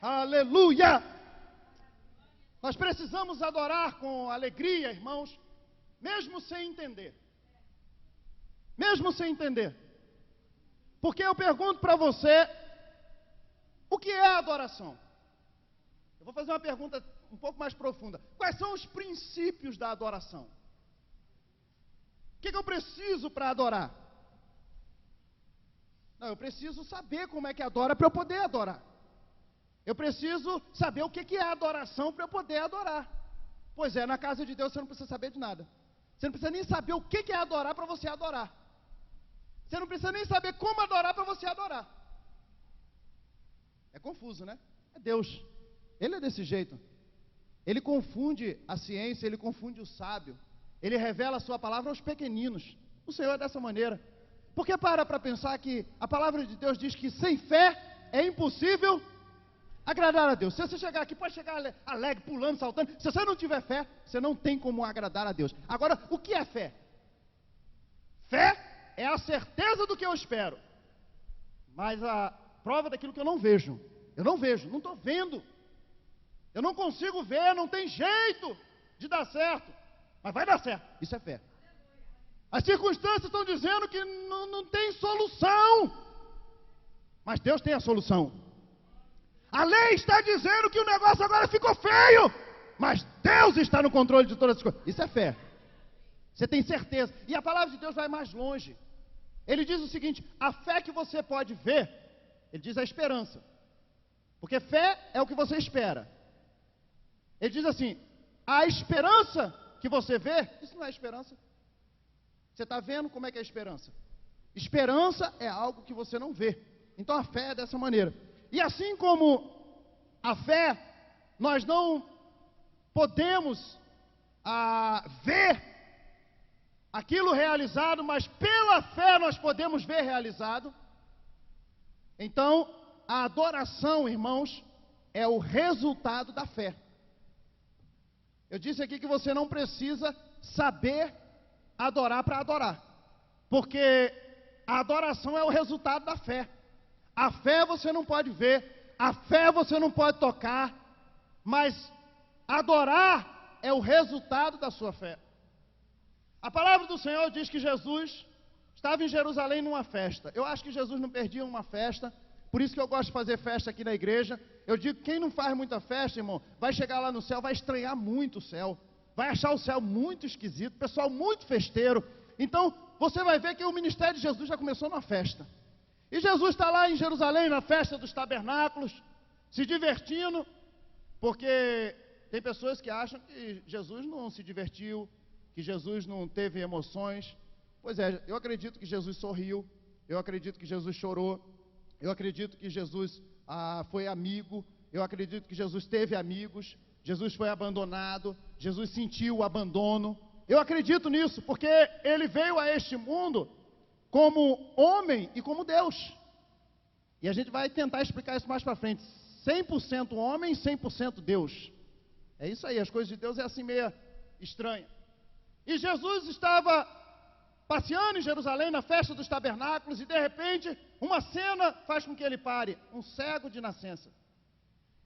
Aleluia! Nós precisamos adorar com alegria, irmãos, mesmo sem entender. Mesmo sem entender. Porque eu pergunto para você, o que é adoração? Eu vou fazer uma pergunta um pouco mais profunda. Quais são os princípios da adoração? O que eu preciso para adorar? Não, eu preciso saber como é que adora para eu poder adorar. Eu preciso saber o que é adoração para eu poder adorar. Pois é, na casa de Deus você não precisa saber de nada. Você não precisa nem saber o que é adorar para você adorar. Você não precisa nem saber como adorar para você adorar. É confuso, né? É Deus. Ele é desse jeito. Ele confunde a ciência, ele confunde o sábio. Ele revela a sua palavra aos pequeninos. O Senhor é dessa maneira. Porque para pensar que a palavra de Deus diz que sem fé é impossível agradar a Deus. Se você chegar aqui, pode chegar alegre, pulando, saltando. Se você não tiver fé, você não tem como agradar a Deus. Agora, o que é fé? Fé é a certeza do que eu espero, mas a prova daquilo que eu não vejo. Eu não vejo, não estou vendo. Eu não consigo ver, não tem jeito de dar certo. Mas vai dar certo, isso é fé. As circunstâncias estão dizendo que não tem solução, mas Deus tem a solução. A lei está dizendo que o negócio agora ficou feio, mas Deus está no controle de todas as coisas. Isso é fé. Você tem certeza. E a palavra de Deus vai mais longe. Ele diz o seguinte: a fé que você pode ver, ele diz a esperança. Porque fé é o que você espera. Ele diz assim: a esperança que você vê, isso não é esperança. Você está vendo como é que é a esperança? Esperança é algo que você não vê. Então a fé é dessa maneira. E assim como a fé, nós não podemos ver aquilo realizado, mas pela fé nós podemos ver realizado. Então, a adoração, irmãos, é o resultado da fé. Eu disse aqui que você não precisa saber adorar para adorar, porque a adoração é o resultado da fé. A fé você não pode ver, a fé você não pode tocar, mas adorar é o resultado da sua fé. A palavra do Senhor diz que Jesus estava em Jerusalém numa festa. Eu acho que Jesus não perdia uma festa, por isso que eu gosto de fazer festa aqui na igreja. Eu digo, quem não faz muita festa, irmão, vai chegar lá no céu, vai estranhar muito o céu, vai achar o céu muito esquisito, pessoal muito festeiro. Então, você vai ver que o ministério de Jesus já começou numa festa. E Jesus está lá em Jerusalém, na festa dos tabernáculos, se divertindo, porque tem pessoas que acham que Jesus não se divertiu, que Jesus não teve emoções. Pois é, eu acredito que Jesus sorriu, eu acredito que Jesus chorou, eu acredito que Jesus foi amigo, eu acredito que Jesus teve amigos, Jesus foi abandonado, Jesus sentiu o abandono. Eu acredito nisso, porque ele veio a este mundo como homem e como Deus. E a gente vai tentar explicar isso mais para frente. 100% homem, 100% Deus. É isso aí, as coisas de Deus é assim meio estranha. E Jesus estava passeando em Jerusalém na festa dos tabernáculos e de repente uma cena faz com que ele pare, um cego de nascença.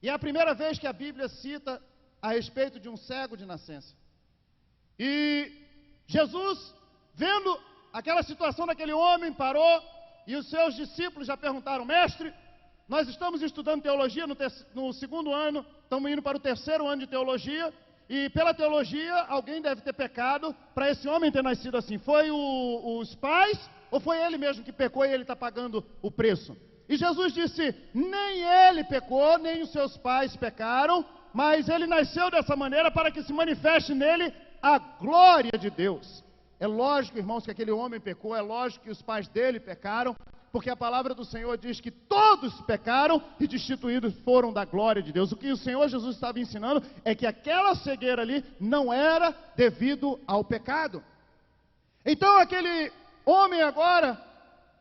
E é a primeira vez que a Bíblia cita a respeito de um cego de nascença. E Jesus, vendo aquela situação daquele homem, parou e os seus discípulos já perguntaram: mestre, nós estamos estudando teologia no segundo ano, estamos indo para o terceiro ano de teologia, e pela teologia alguém deve ter pecado para esse homem ter nascido assim. Foi os pais ou foi ele mesmo que pecou e ele está pagando o preço? E Jesus disse: nem ele pecou, nem os seus pais pecaram, mas ele nasceu dessa maneira para que se manifeste nele a glória de Deus. É lógico, irmãos, que aquele homem pecou, é lógico que os pais dele pecaram, porque a palavra do Senhor diz que todos pecaram e destituídos foram da glória de Deus. O que o Senhor Jesus estava ensinando é que aquela cegueira ali não era devido ao pecado. Então aquele homem agora,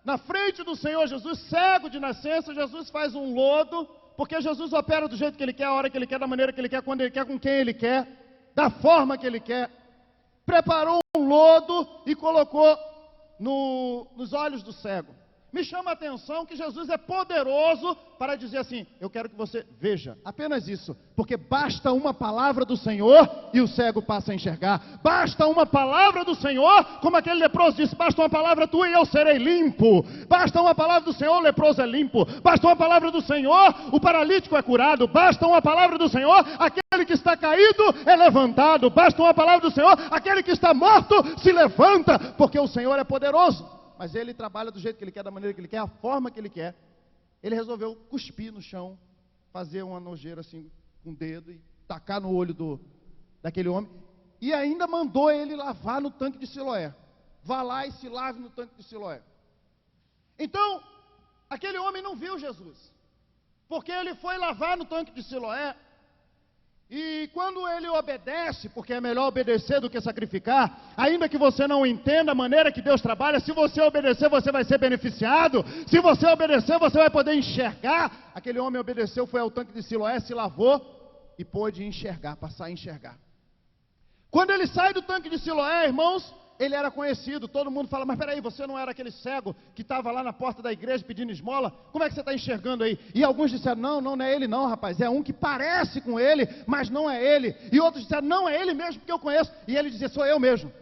na frente do Senhor Jesus, cego de nascença, Jesus faz um lodo, porque Jesus opera do jeito que Ele quer, a hora que Ele quer, da maneira que Ele quer, quando Ele quer, com quem Ele quer, da forma que Ele quer. Preparou um lodo e colocou nos olhos do cego. Me chama a atenção que Jesus é poderoso para dizer assim: eu quero que você veja, apenas isso, porque basta uma palavra do Senhor e o cego passa a enxergar. Basta uma palavra do Senhor, como aquele leproso disse: basta uma palavra tua e eu serei limpo. Basta uma palavra do Senhor, o leproso é limpo. Basta uma palavra do Senhor, o paralítico é curado. Basta uma palavra do Senhor, aquele que está caído é levantado. Basta uma palavra do Senhor, aquele que está morto se levanta, porque o Senhor é poderoso. Mas ele trabalha do jeito que ele quer, da maneira que ele quer, a forma que ele quer. Ele resolveu cuspir no chão, fazer uma nojeira assim com o dedo e tacar no olho daquele homem. E ainda mandou ele lavar no tanque de Siloé. Vá lá e se lave no tanque de Siloé. Então, aquele homem não viu Jesus, porque ele foi lavar no tanque de Siloé. E quando ele obedece, porque é melhor obedecer do que sacrificar, ainda que você não entenda a maneira que Deus trabalha, se você obedecer, você vai ser beneficiado. Se você obedecer, você vai poder enxergar. Aquele homem obedeceu, foi ao tanque de Siloé, se lavou e pôde enxergar, passar a enxergar. Quando ele sai do tanque de Siloé, irmãos, ele era conhecido. Todo mundo fala: mas peraí, você não era aquele cego que estava lá na porta da igreja pedindo esmola? Como é que você está enxergando aí? E alguns disseram: não é ele não, rapaz, é um que parece com ele, mas não é ele. E outros disseram: não, é ele mesmo, porque eu conheço. E ele dizia: sou eu mesmo,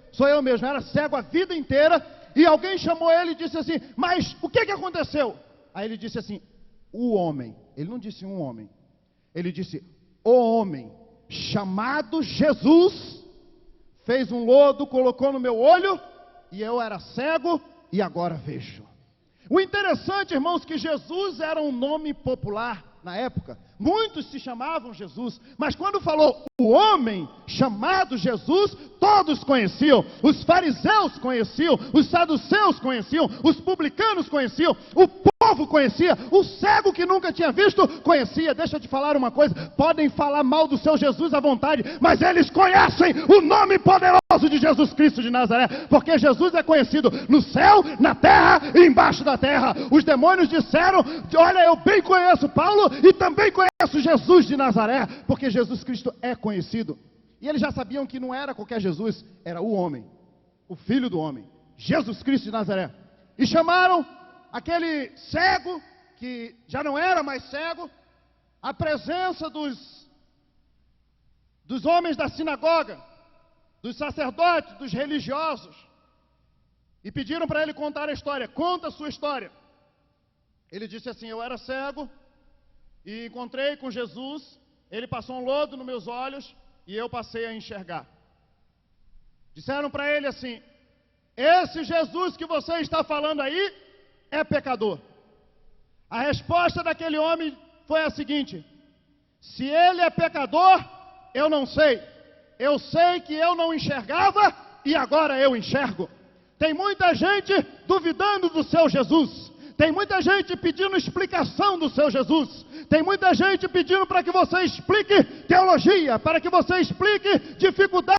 era cego a vida inteira. E alguém chamou ele e disse assim: mas o que aconteceu? Aí ele disse assim: o homem. Ele não disse um homem, ele disse: o homem chamado Jesus fez um lodo, colocou no meu olho, e eu era cego, e agora vejo. O interessante, irmãos, que Jesus era um nome popular na época. Muitos se chamavam Jesus, mas quando falou o homem chamado Jesus, todos conheciam. Os fariseus conheciam, os saduceus conheciam, os publicanos conheciam, o povo conhecia, o cego que nunca tinha visto conhecia. Deixa eu te falar uma coisa: podem falar mal do seu Jesus à vontade, mas eles conhecem o nome poderoso de Jesus Cristo de Nazaré, porque Jesus é conhecido no céu, na terra e embaixo da terra. Os demônios disseram: olha, eu bem conheço Paulo e também conheço Jesus de Nazaré, porque Jesus Cristo é conhecido. E eles já sabiam que não era qualquer Jesus, era o homem, o Filho do homem, Jesus Cristo de Nazaré. E chamaram aquele cego, que já não era mais cego, à presença dos homens da sinagoga, dos sacerdotes, dos religiosos, e pediram para ele contar a história. Conta a sua história. Ele disse assim: eu era cego e encontrei com Jesus, ele passou um lodo nos meus olhos e eu passei a enxergar. Disseram para ele assim: esse Jesus que você está falando aí é pecador. A resposta daquele homem foi a seguinte: se ele é pecador, eu não sei. Eu sei que eu não enxergava e agora eu enxergo. Tem muita gente duvidando do seu Jesus. Tem muita gente pedindo explicação do seu Jesus. Tem muita gente pedindo para que você explique teologia, para que você explique dificuldades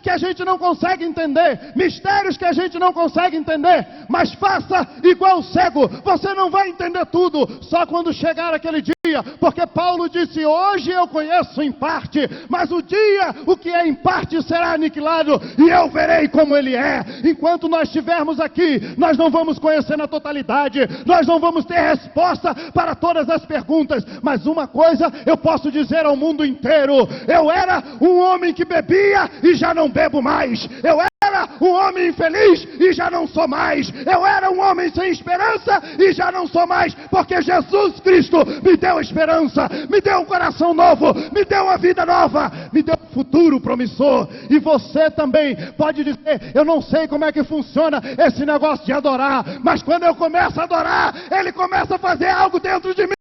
que a gente não consegue entender, mistérios que a gente não consegue entender. Mas faça igual o cego, você não vai entender tudo, só quando chegar aquele dia, porque Paulo disse: hoje eu conheço em parte, mas o dia, o que é em parte será aniquilado, e eu verei como ele é. Enquanto nós estivermos aqui, nós não vamos conhecer na totalidade, nós não vamos ter resposta para todas as perguntas, mas uma coisa eu posso dizer ao mundo inteiro: eu era um homem que bebia e já não bebo mais. Eu era um homem infeliz e já não sou mais. Eu era um homem sem esperança e já não sou mais, porque Jesus Cristo me deu esperança, me deu um coração novo, me deu uma vida nova, me deu um futuro promissor. E você também pode dizer: eu não sei como é que funciona esse negócio de adorar, mas quando eu começo a adorar, Ele começa a fazer algo dentro de mim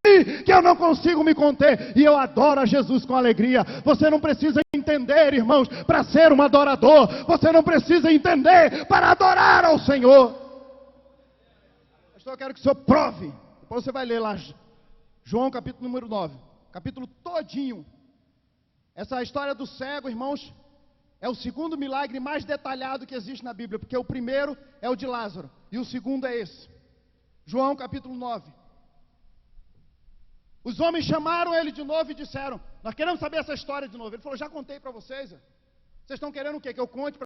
que eu não consigo me conter, e eu adoro a Jesus com alegria. Você não precisa entender, irmãos, para ser um adorador. Você não precisa entender para adorar ao Senhor. Eu quero que o Senhor prove. Depois você vai ler lá João capítulo número 9, capítulo todinho. Essa história do cego, irmãos, é o segundo milagre mais detalhado que existe na Bíblia, porque o primeiro é o de Lázaro e o segundo é esse. João capítulo 9. Os homens chamaram ele de novo e disseram: nós queremos saber essa história de novo. Ele falou: já contei para vocês. Vocês estão querendo o quê? Que eu conte para